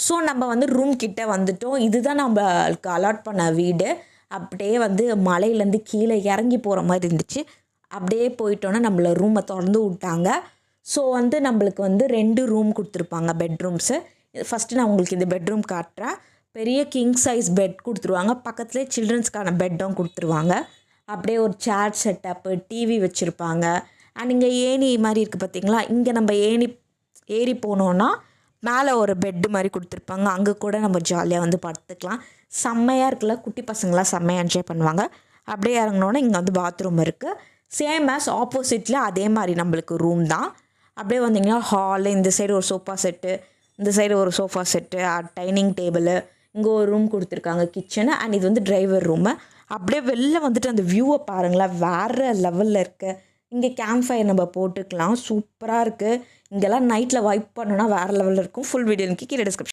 So நம்ம வந்து room கிட்டே வந்துட்டோம். இதுதான் நம்மளுக்கு அலாட் பண்ண வீடு. அப்படியே வந்து மலையிலேருந்து கீழே இறங்கி போகிற மாதிரி இருந்துச்சு. அப்படியே போயிட்டோன்னா நம்மளை ரூமை திறந்து விட்டாங்க. ஸோ வந்து நம்மளுக்கு வந்து 2 ரூம் கொடுத்துருப்பாங்க, பெட்ரூம்ஸு. ஃபஸ்ட்டு நான் உங்களுக்கு இந்த பெட்ரூம் காட்டுறேன். பெரிய கிங் சைஸ் பெட் கொடுத்துருவாங்க. பக்கத்துலேயே சில்ட்ரன்ஸ்க்கான பெட்டும் கொடுத்துருவாங்க. அப்படியே ஒரு சேர் செட்டப்பு, டிவி வச்சுருப்பாங்க. அண்ட் இங்கே ஏணி மாதிரி இருக்குது பார்த்தீங்களா, இங்கே நம்ம ஏறி போனோன்னா மேலே ஒரு பெட்டு மாதிரி கொடுத்துருப்பாங்க. அங்கே கூட நம்ம ஜாலியாக வந்து படுத்துக்கலாம். செம்மையாக இருக்குல்ல, குட்டி பசங்களாம் செம்மையாக என்ஜாய் பண்ணுவாங்க. அப்படியே இறங்கினோன்னா இங்கே வந்து பாத்ரூம் இருக்குது. சேம் ஆஸ் ஆப்போசிட்டில் அதே மாதிரி நம்மளுக்கு ரூம் தான். அப்படியே வந்தீங்கன்னா ஹாலு, இந்த சைடு ஒரு சோஃபா செட்டு, இந்த சைடு ஒரு சோஃபா செட்டு, டைனிங் டேபிள், இங்கே ஒரு ரூம் கொடுத்துருக்காங்க, கிச்சனு. அண்ட் இது வந்து டிரைவர் ரூமு. அப்படியே வெளில வந்துட்டு அந்த வியூவை பாருங்களேன், வேறு லெவலில் இருக்குது. இங்கே கேம்ப் ஃபயர் நம்ம போட்டுக்கலாம், சூப்பராக இருக்குது. இங்கெல்லாம் நைட்டில் வைப் பண்ணோன்னா வேறு லெவலில் இருக்கும். ஃபுல் வீடியோ கீழே டிஸ்கிரிப்ஷன்